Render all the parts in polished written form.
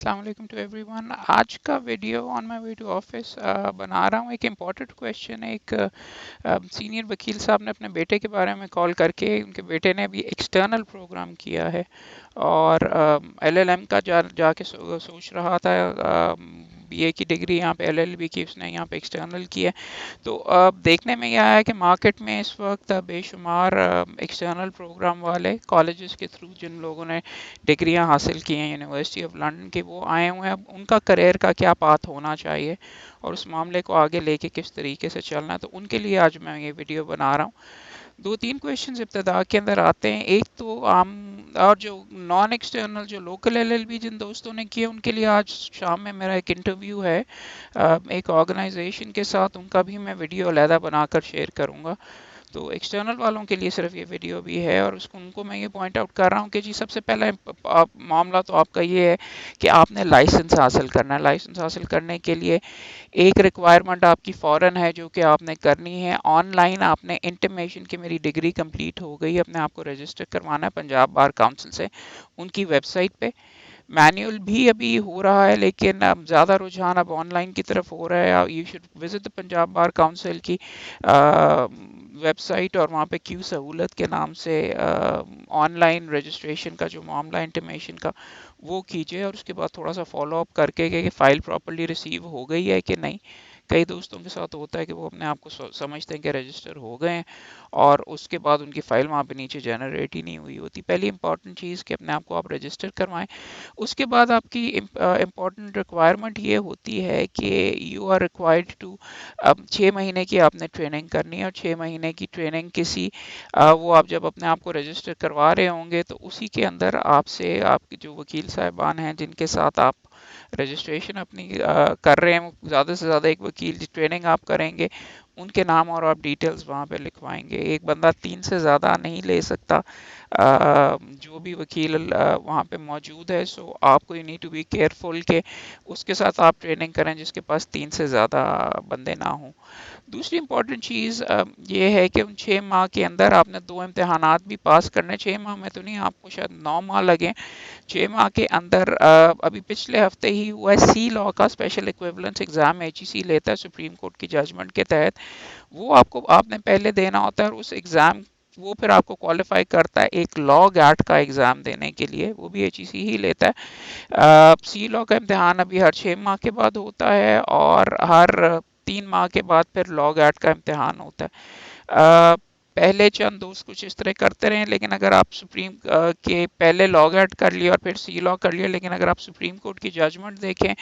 अस्सलाम वालेकुम to everyone. आज का video on my way to office बना रहा हूँ। एक इम्पॉर्टेंट क्वेश्चन है। एक सीनियर वकील साहब ने अपने बेटे के बारे में कॉल करके, उनके बेटे ने अभी एक्सटर्नल प्रोग्राम किया है और एलएलएम का जाके सोच रहा था। बीए की डिग्री यहाँ पे एलएलबी की उसने यहाँ पे एक्सटर्नल की है। तो देखने में यह आया कि मार्केट में इस वक्त बेशुमार एक्सटर्नल प्रोग्राम वाले कॉलेजेस के थ्रू जिन लोगों ने डिग्रियां हासिल की हैं यूनिवर्सिटी ऑफ लंदन के, वो आए हुए हैं। अब उनका करियर का क्या पाथ होना चाहिए और उस मामले को आगे लेके किस तरीके से चलना है, तो उनके लिए आज मैं ये वीडियो बना रहा हूँ। दो तीन क्वेश्चंस इब्तदा के अंदर आते हैं। एक तो आम और जो नॉन एक्सटर्नल जो लोकल एलएलबी जिन दोस्तों ने किए, उनके लिए आज शाम में मेरा एक इंटरव्यू है एक ऑर्गेनाइजेशन के साथ। उनका भी मैं वीडियो अलहदा बनाकर शेयर करूँगा। तो एक्सटर्नल वालों के लिए सिर्फ ये वीडियो भी है और उसको उनको मैं ये पॉइंट आउट कर रहा हूँ कि जी सबसे पहला मामला तो आपका ये है कि आपने लाइसेंस हासिल करना है। लाइसेंस हासिल करने के लिए एक रिक्वायरमेंट आपकी फ़ौरन है जो कि आपने करनी है। ऑनलाइन आपने इंटीमेशन कि मेरी डिग्री कंप्लीट हो गई, अपने आप को रजिस्टर करवाना है पंजाब बार काउंसिल से, उनकी वेबसाइट पे। मैनुअल भी अभी हो रहा है लेकिन अब ज़्यादा रुझान अब ऑनलाइन की तरफ हो रहा है। You should visit the Punjab bar council की वेबसाइट और वहाँ पे क्यू सहूलत के नाम से ऑनलाइन रजिस्ट्रेशन का जो मामला इंटीमेशन का, वो कीजिए और उसके बाद थोड़ा सा फॉलो अप करके कि फ़ाइल प्रॉपर्ली रिसीव हो गई है कि नहीं। कई दोस्तों के साथ होता है कि वो अपने आप को समझते हैं कि रजिस्टर हो गए हैं और उसके बाद उनकी फ़ाइल वहाँ पे नीचे जनरेट ही नहीं हुई होती। पहली इंपॉर्टेंट चीज़ कि अपने आप को आप रजिस्टर करवाएं। उसके बाद आपकी इम्पॉर्टेंट रिक्वायरमेंट ये होती है कि यू आर रिक्वायर्ड टू, अब 6 महीने की आपने ट्रेनिंग करनी है और 6 महीने की ट्रेनिंग किसी वो आप जब अपने आप को रजिस्टर करवा रहे होंगे तो उसी के अंदर आपसे आपके जो वकील साहिबान हैं जिनके साथ आप रजिस्ट्रेशन अपनी कर रहे हैं, ज़्यादा से ज़्यादा एक वकील की ट्रेनिंग आप करेंगे, उनके नाम और आप डिटेल्स वहाँ पे लिखवाएंगे। एक बंदा 3 से ज़्यादा नहीं ले सकता जो भी वकील वहाँ पे मौजूद है। सो आपको you need to be careful कि उसके साथ आप ट्रेनिंग करें जिसके पास 3 से ज़्यादा बंदे ना हों। दूसरी इम्पॉर्टेंट चीज़ ये है कि उन 6 माह के अंदर आपने 2 इम्तहानात भी पास करने। 6 माह में तो नहीं, आपको शायद 9 माह लगे। 6 माह के अंदर अभी पिछले हफ्ते ही हुआ है सी लॉ का स्पेशल इक्विवेलेंस एग्ज़ाम, एचईसी लेता है सुप्रीम कोर्ट की जजमेंट के तहत। वो आपको आपने पहले देना होता है और उस एग्ज़ाम वो फिर आपको क्वालिफाई करता है एक लॉ गैट का एग्ज़ाम देने के लिए, वो भी एचईसी ही लेता है। सी लॉ का इम्तहान अभी हर 6 माह के बाद होता है और हर 3 माह के बाद फिर लॉ गैट का इम्तहान होता है। पहले चंद दोस्त कुछ इस तरह करते रहे, लेकिन अगर आप सुप्रीम के पहले लॉ गैट कर लिया और फिर सी लॉ कर लिया, लेकिन अगर आप सुप्रीम कोर्ट की जजमेंट देखें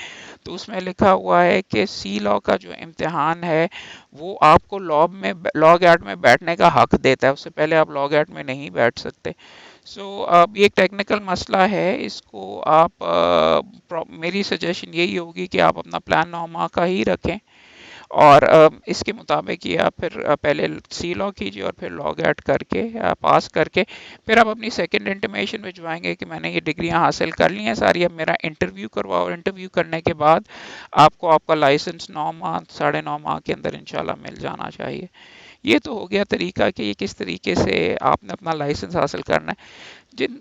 तो उसमें लिखा हुआ है कि सी लॉ का जो इम्तिहान है वो आपको लॉ गैट में बैठने का हक देता है। उससे पहले आप लॉ गैट में नहीं बैठ सकते। सो अब ये एक टेक्निकल मसला है, इसको आप मेरी सजेशन यही होगी कि आप अपना प्लान 9 माह का ही रखें और इसके मुताबिक ये आप फिर पहले सी लॉ कीजिए और फिर लॉ गैट करके पास करके फिर आप अपनी सेकंड इंटीमेशन भिजवाएंगे कि मैंने ये डिग्रियां हासिल कर ली हैं सारी, अब मेरा इंटरव्यू करवाओ। और इंटरव्यू करने के बाद आपको आपका लाइसेंस 9 माह 9.5 माह के अंदर इंशाल्लाह मिल जाना चाहिए। ये तो हो गया तरीका कि ये किस तरीके से आपने अपना लाइसेंस हासिल करना है। जिन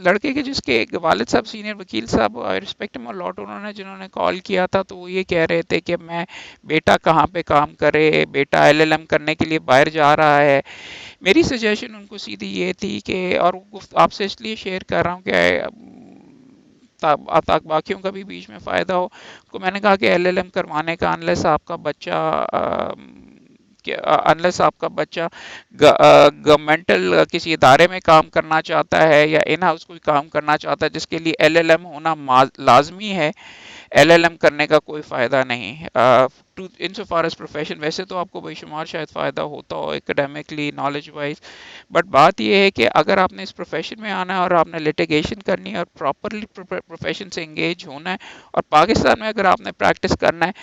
लड़के के जिसके वालिद साहब सीनियर वकील साहब, I respect him a lot, उन्होंने जिन्होंने कॉल किया था तो वो ये कह रहे थे कि मैं बेटा कहाँ पे काम करे, बेटा एलएलएम करने के लिए बाहर जा रहा है। मेरी सजेशन उनको सीधी ये थी कि, और आपसे इसलिए शेयर कर रहा हूँ कि ताकि बाकियों का भी बीच में फ़ायदा हो, को मैंने कहा कि एलएलएम करवाने का अनलेस आपका बच्चा गवर्नमेंटल किसी इदारे में काम करना चाहता है या इन हाउस कोई काम करना चाहता है जिसके लिए एलएलएम होना लाजमी है, एलएलएम करने का कोई फ़ायदा नहीं है। To in so far as profession वैसे तो आपको बेशुमार शायद फ़ायदा होता हो एकेडमिकली नॉलेज वाइज, बट बात यह है कि अगर आपने इस प्रोफेशन में आना है और आपने लिटिगेशन करनी है और प्रॉपरली प्रोफेशन से इंगेज होना है और पाकिस्तान में अगर आपने प्रैक्टिस करना है,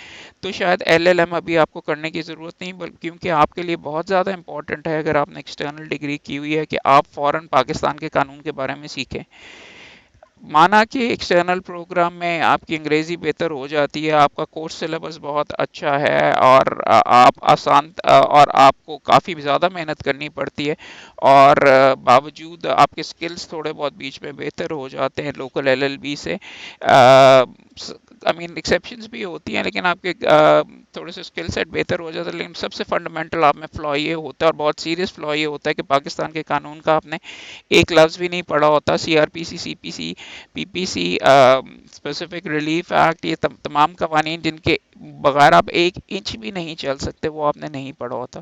तो शायद एलएलएम अभी आपको करने की ज़रूरत नहीं, बल्कि क्योंकि आपके लिए बहुत ज़्यादा इंपॉर्टेंट है अगर आपने एक्सटर्नल डिग्री की हुई है कि आप फ़ौरन पाकिस्तान के कानून के बारे में सीखें। माना कि एक्सटर्नल प्रोग्राम में आपकी अंग्रेज़ी बेहतर हो जाती है, आपका कोर्स सिलेबस बहुत अच्छा है और आप आसान और आपको काफ़ी ज़्यादा मेहनत करनी पड़ती है और बावजूद आपके स्किल्स थोड़े बहुत बीच में बेहतर हो जाते हैं लोकल एलएलबी से। आई मीन एक्सेप्शंस भी होती हैं, लेकिन आपके थोड़े से स्किल सेट बेहतर हो जाता है, लेकिन सबसे फंडामेंटल आप में फ्लॉ ये होता है और बहुत सीरियस फ्लॉ ये होता है कि पाकिस्तान के कानून का आपने एक लफ्ज़ भी नहीं पढ़ा होता। CrPC, CPC, PPC, specific relief act, ये तमाम कवानीन जिनके बगैर आप एक इंच भी नहीं चल सकते, वो आपने नहीं पढ़ा होता।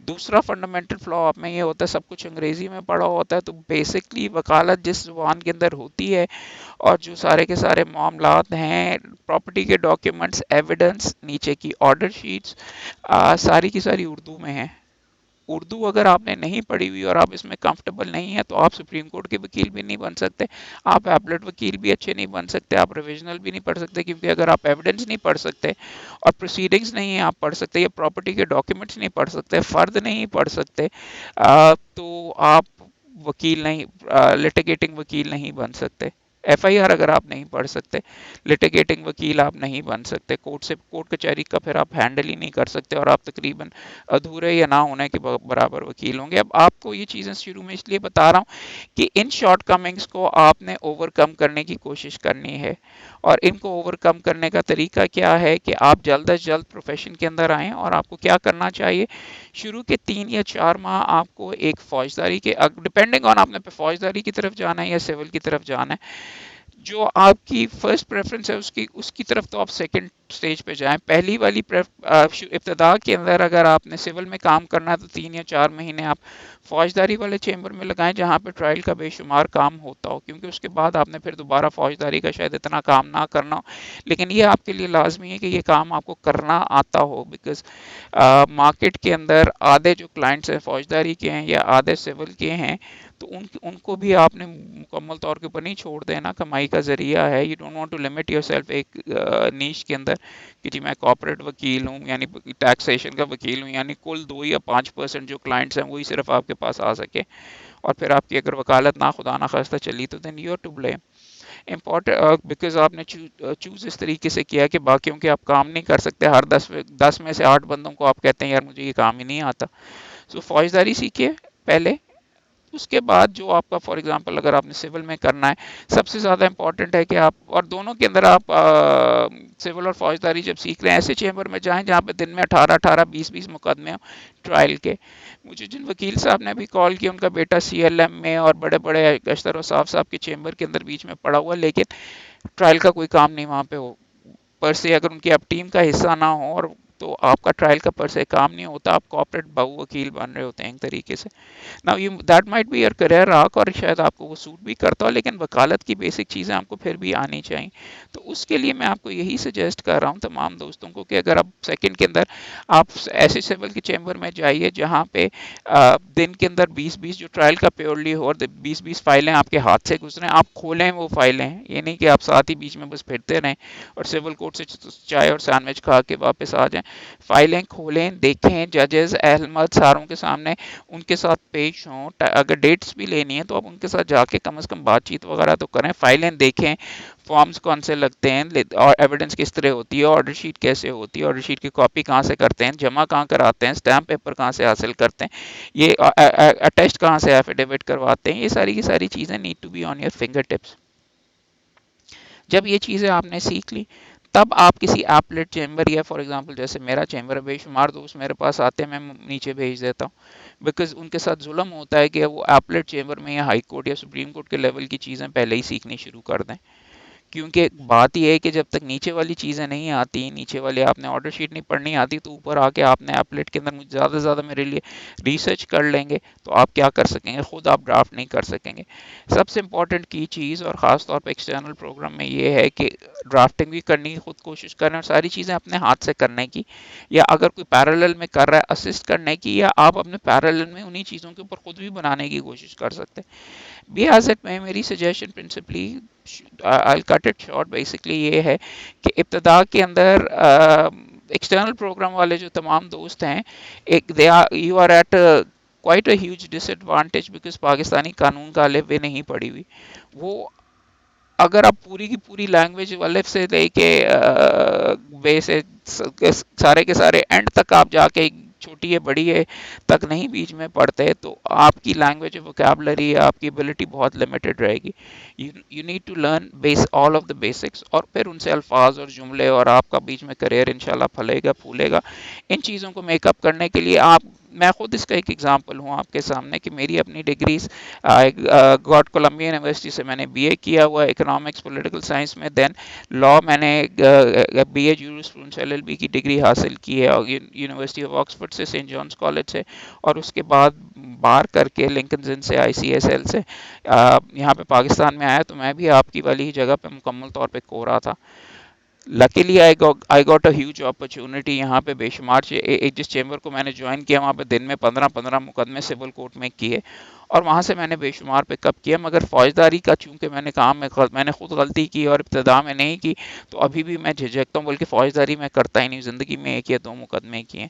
दूसरा फंडामेंटल फ्लॉ आप में ये होता है, सब कुछ अंग्रेजी में पढ़ा होता है, तो बेसिकली वकालत जिस जुबान के अंदर होती है और जो सारे के सारे मामलात हैं, प्रॉपर्टी के डॉक्यूमेंट्स, एविडेंस, नीचे की ऑर्डर शीट्स, सारी की सारी उर्दू में है। उर्दू अगर आपने नहीं पढ़ी हुई और आप इसमें कंफर्टेबल नहीं है, तो आप सुप्रीम कोर्ट के वकील भी नहीं बन सकते, आप एपलेट वकील भी अच्छे नहीं बन सकते, आप रिविजनल भी नहीं पढ़ सकते, क्योंकि अगर आप एविडेंस नहीं पढ़ सकते और प्रोसीडिंग्स नहीं आप पढ़ सकते या प्रॉपर्टी के डॉक्यूमेंट्स नहीं पढ़ सकते, फर्द नहीं पढ़ सकते, तो आप वकील नहीं, लिटिगेटिंग वकील नहीं बन सकते। एफआईआर अगर आप नहीं पढ़ सकते, लिटिगेटिंग वकील आप नहीं बन सकते, कोर्ट कचहरी का फिर आप हैंडल ही नहीं कर सकते और आप तकरीबन अधूरे या ना होने के बराबर वकील होंगे। अब आपको ये चीज़ें शुरू में इसलिए बता रहा हूँ कि इन शॉर्ट कमिंग्स को आपने ओवरकम करने की कोशिश करनी है। और इनको ओवरकम करने का तरीका क्या है कि आप जल्द अज जल्द प्रोफेशन के अंदर आएँ। और आपको क्या करना चाहिए, शुरू के 3 या 4 माह आपको एक फौजदारी के, डिपेंडिंग ऑन आपने फौजदारी की तरफ जाना है या सिविल की तरफ जाना है, जो आपकी फर्स्ट प्रेफरेंस है उसकी उसकी तरफ तो आप सेकंड स्टेज पे जाएं। पहली वाली इब्तदा के अंदर अगर आपने सिविल में काम करना है, तो 3 या 4 महीने आप फौजदारी वाले चेंबर में लगाएं जहां पे ट्रायल का बेशुमार काम होता हो, क्योंकि उसके बाद आपने फिर दोबारा फौजदारी का शायद इतना काम ना करना हो, लेकिन ये आपके लिए लाजमी है कि ये काम आपको करना आता हो। बिकॉज मार्केट के अंदर आधे जो क्लाइंट्स हैं फौजदारी के हैं या आधे सिविल के हैं, तो उनको भी आपने मुकम्मल तौर के ऊपर नहीं छोड़ देना, कमाई का जरिया है। You don't want to limit yourself एक नीश के अंदर कि जी मैं कॉर्पोरेट वकील हूँ, यानी टैक्सेशन का वकील हूँ, यानी कुल 2 या 5% जो क्लाइंट्स हैं वही सिर्फ आपके पास आ सके, और फिर आपकी अगर वकालत ना खुदा ना खास्ता चली तो then you are to blame. Important because आपने चूज इस तरीके से किया कि बाकियों के आप काम नहीं कर सकते, हर 10 में से 8 बंदों को आप कहते हैं यार मुझे ये काम ही नहीं आता। सो फौजदारी सीखिए पहले, उसके बाद जो आपका फॉर एग्जांपल अगर आपने सिविल में करना है, सबसे ज़्यादा इंपॉर्टेंट है कि आप, और दोनों के अंदर आप सिविल और फौजदारी जब सीख रहे हैं ऐसे चेंबर में जाएं जहाँ पे दिन में 18-18 20-20 मुकदमे हो ट्रायल के। मुझे जिन वकील साहब ने भी कॉल किया उनका बेटा सीएलएम में और बड़े बड़े अशतर और साहब के चेंबर के अंदर बीच में पड़ा हुआ, लेकिन ट्रायल का कोई काम नहीं वहाँ पे हो पर से, अगर उनकी आप टीम का हिस्सा ना हो, और तो आपका ट्रायल का पर से काम नहीं होता, आप कॉर्पोरेट बहु वकील बन रहे होते हैं एक तरीके से। Now you that might be your career arc और शायद आपको वो सूट भी करता हो, लेकिन वकालत की बेसिक चीज़ें आपको फिर भी आनी चाहिए। तो उसके लिए मैं आपको यही सजेस्ट कर रहा हूँ तमाम दोस्तों को कि अगर आप सेकंड के अंदर आप ऐसे सिविल के चैम्बर में जाइए जहाँ पे दिन के अंदर 20-20 जो ट्रायल का प्योरली हो और 20-20 फाइलें आपके हाथ से गुजरें, आप खोलें वो फाइलें, ये नहीं कि आप साथ ही बीच में बस फिरते रहें और सिविल कोर्ट से चाय और सैंडविच खा के वापस आ जाएं। फाइलें खोलें, देखें, जजेस अहमद सारों के सामने उनके साथ पेश हों, अगर डेट्स भी लेनी है तो आप उनके साथ जाके कम से कम बातचीत वगैरह तो करें, फाइलें देखें, फॉर्म्स कौन से लगते हैं और एविडेंस किस तरह होती है, ऑर्डर शीट कैसे होती है, ऑर्डर शीट की कॉपी कहाँ से करते हैं, जमा कहाँ कराते हैं, स्टैम्प पेपर कहाँ से हासिल करते हैं, ये अटेस्ट कहाँ से एफिडेविट करवाते हैं, ये सारी की सारी चीज़ें need to be on your finger tips. जब ये चीज़ें आपने सीख ली, तब आप किसी एपलेट चैम्बर या फॉर एग्जांपल जैसे मेरा चैम्बर है, बेशुमार दोस्त मेरे पास आते हैं, मैं नीचे भेज देता हूँ, बिकॉज उनके साथ जुल्म होता है कि वो एपलेट चैम्बर में या हाई कोर्ट या सुप्रीम कोर्ट के लेवल की चीज़ें पहले ही सीखनी शुरू कर दें। क्योंकि बात ये है कि जब तक नीचे वाली चीज़ें नहीं आती, नीचे वाले आपने ऑर्डर शीट नहीं पढ़नी आती, तो ऊपर आके आपने एपलेट के अंदर मुझे ज़्यादा से ज़्यादा मेरे लिए रिसर्च कर लेंगे, तो आप क्या कर सकेंगे, खुद आप ड्राफ्ट नहीं कर सकेंगे। सबसे इम्पोर्टेंट की चीज़ और ख़ास तौर पे एक्सटर्नल प्रोग्राम में ये है कि ड्राफ्टिंग भी करने की खुद कोशिश करें और सारी चीज़ें अपने हाथ से करने की, या अगर कोई पैरेलल में कर रहा है असिस्ट करने की, या आप अपने पैरेलल में उन्हीं चीज़ों के ऊपर खुद भी बनाने की कोशिश कर सकते हैं। बी एज इट में मेरी suggestion principally, I cut it short, basically ये है कि इब्तदा के अंदर एक्सटर्नल प्रोग्राम वाले जो तमाम दोस्त हैं, एक they are you are at quite a huge disadvantage, because Pakistani कानून का अलिफ बे नहीं पड़ी हुई। वो اگر آپ پوری کی پوری لینگویج الف سے لے کے بے سے سارے کے سارے اینڈ تک آپ جا کے چھوٹی ہے بڑی ہے تک نہیں بیچ میں پڑھتے تو آپ کی لینگویج ووکیبلری آپ کی ابلٹی بہت لمیٹڈ رہے گی. You need to learn base all of the basics اور پھر ان سے الفاظ اور جملے اور آپ کا بیچ میں کریئر انشاءاللہ پھلے گا پھولے گا. ان چیزوں کو میک اپ کرنے کے لیے آپ میں خود اس کا ایک ایگزامپل ہوں آپ کے سامنے کہ میری اپنی ڈگریز گاٹ کولمبیا یونیورسٹی سے میں نے بی اے کیا ہوا اکنامکس پولیٹیکل سائنس میں. دین لا میں نے B A jurisprudence L L B کی ڈگری حاصل کی ہے اور یونیورسٹی آف آکسفورڈ سے سینٹ جانس کالج سے. اور اس کے بعد بار کر کے لنکنز ان سے آئی سی ایس ایل سے یہاں پہ پاکستان میں آیا تو میں بھی آپ کی والی ہی جگہ پہ مکمل طور پہ کورا تھا. Luckily I got a huge opportunity یہاں پہ بے شمار جس چیمبر کو میں نے جوائن کیا وہاں پہ دن میں 15 مقدمے سول کورٹ میں کیے اور وہاں سے میں نے بے شمار پک اپ کیا. مگر فوجداری کا چونکہ میں نے کام میں نے خود غلطی کی اور ابتدا میں نہیں کی تو ابھی بھی میں جھجکتا ہوں بلکہ فوجداری میں کرتا ہی نہیں. زندگی میں ایک یا دو مقدمے کیے.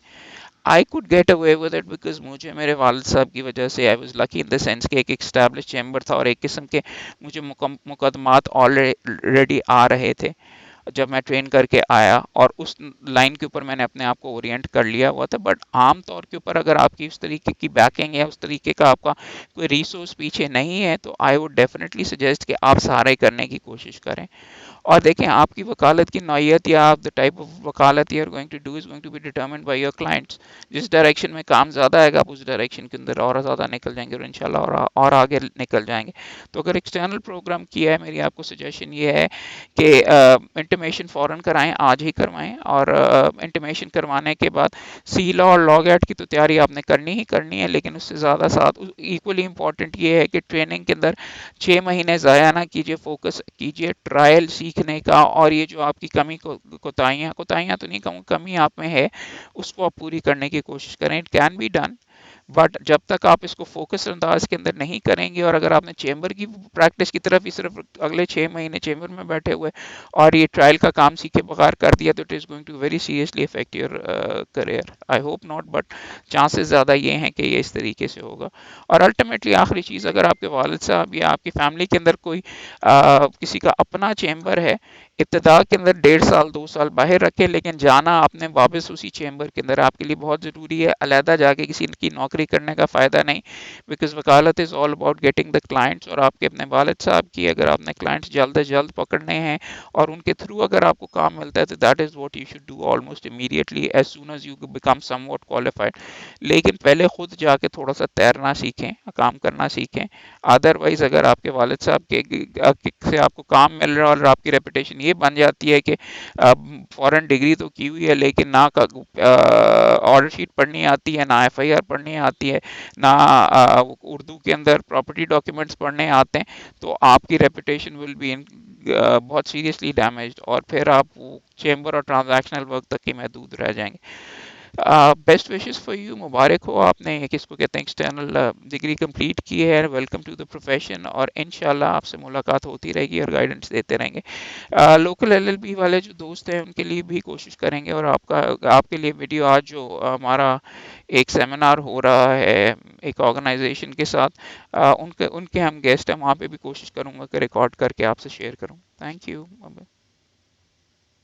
I could get away with it because مجھے میرے والد صاحب کی وجہ سے I was lucky in the sense کہ ایک اسٹیبلش چیمبر تھا اور ایک قسم کے مجھے مقدمات آلریڈی آ رہے تھے جب میں ٹرین کر کے آیا اور اس لائن کے اوپر میں نے اپنے آپ کو اورینٹ کر لیا ہوا تھا. بٹ عام طور کے اوپر اگر آپ کی اس طریقے کی بیکنگ یا اس طریقے کا آپ کا کوئی ریسورس پیچھے نہیں ہے تو آئی ووڈ ڈیفینیٹلی سجیسٹ کہ آپ سارے کرنے کی کوشش کریں. اور دیکھیں آپ کی وکالت کی نوعیت یا آپ دا ٹائپ آف وکالت you are going to do is going to be determined by your clients. جس ڈائریکشن میں کام زیادہ آئے گا آپ اس ڈائریکشن کے اندر اور زیادہ نکل جائیں گے اور انشاءاللہ اور آگے نکل جائیں گے. تو اگر ایکسٹرنل پروگرام کیا ہے میری آپ کو سجیشن یہ ہے کہ انٹیمیشن فوراً کرائیں آج ہی کروائیں اور انٹیمیشن کروانے کے بعد سی لا اور لاگ ایٹ کی تو تیاری آپ نے کرنی ہی کرنی ہے. لیکن اس سے زیادہ ساتھ ایکولی امپورٹنٹ یہ ہے کہ ٹریننگ کے اندر 6 مہینے ضائع نہ کیجیے. فوکس کیجیے ٹرائل سیکھنے کا اور یہ جو آپ کی کمی کوتاہیاں تو نہیں کہوں کمی آپ میں ہے اس کو آپ پوری کرنے کی کوشش کریں. It can be done but جب تک آپ اس کو فوکس انداز کے اندر نہیں کریں گے اور اگر آپ نے چیمبر کی پریکٹس کی طرف ہی صرف اگلے 6 مہینے چیمبر میں بیٹھے ہوئے اور یہ ٹرائل کا کام سیکھے بغیر کر دیا تو it is going to very seriously affect your career. I hope not but chances زیادہ یہ ہیں کہ یہ اس طریقے سے ہوگا. اور الٹیمیٹلی آخری چیز اگر آپ کے والد صاحب یا آپ کی فیملی کے اندر کوئی کسی کا اپنا چیمبر ہے ابتدا کے اندر 1.5 سال 2 سال باہر رکھے لیکن جانا آپ نے واپس اسی چیمبر کے اندر آپ کے لیے بہت ضروری ہے. علیحدہ جا کے کسی کی نوکری کرنے کا فائدہ نہیں بیکاز وکالت is all about getting the clients. اور آپ کے اپنے والد صاحب کی اگر آپ نے کلائنٹس جلد از جلد پکڑنے ہیں اور ان کے تھرو اگر آپ کو کام ملتا ہے تو that is what you should do almost immediately as soon as you become some what qualified. لیکن پہلے خود جا کے تھوڑا سا تیرنا سیکھیں کام کرنا سیکھیں. ادروائز اگر آپ کے والد صاحب کے سے آپ کو کام مل رہا ہے اور آپ کی ریپوٹیشن یہ بن جاتی ہے کہ فورن ڈگری تو کی ہوئی ہے لیکن نہ آرڈر شیٹ پڑھنی آتی ہے نہ ایف آئی آر پڑھنی آتی ہے نہ اردو کے اندر پراپرٹی ڈاکیومنٹس پڑھنے آتے ہیں تو آپ کی ریپوٹیشن ول بی بہت سیریسلی ڈیمیجڈ اور پھر آپ چیمبر اور ٹرانزیکشنل ورک تک ہی محدود رہ جائیں گے. Best wishes for you. مبارک ہو آپ نے کس کو کہتے ہیں ایکسٹرنل ڈگری کمپلیٹ کی ہے. ویلکم ٹو دا پروفیشن اور انشاءاللہ آپ سے ملاقات ہوتی رہے گی اور گائیڈنس دیتے رہیں گے. لوکل ایل ایل بی والے جو دوست ہیں ان کے لیے بھی کوشش کریں گے اور آپ کے لیے ویڈیو آج جو ہمارا ایک سیمینار ہو رہا ہے ایک آرگنائزیشن کے ساتھ ان کے ہم گیسٹ ہیں وہاں پہ بھی کوشش کروں گا کہ ریکارڈ کر کے آپ سے شیئر کروں. Thank you.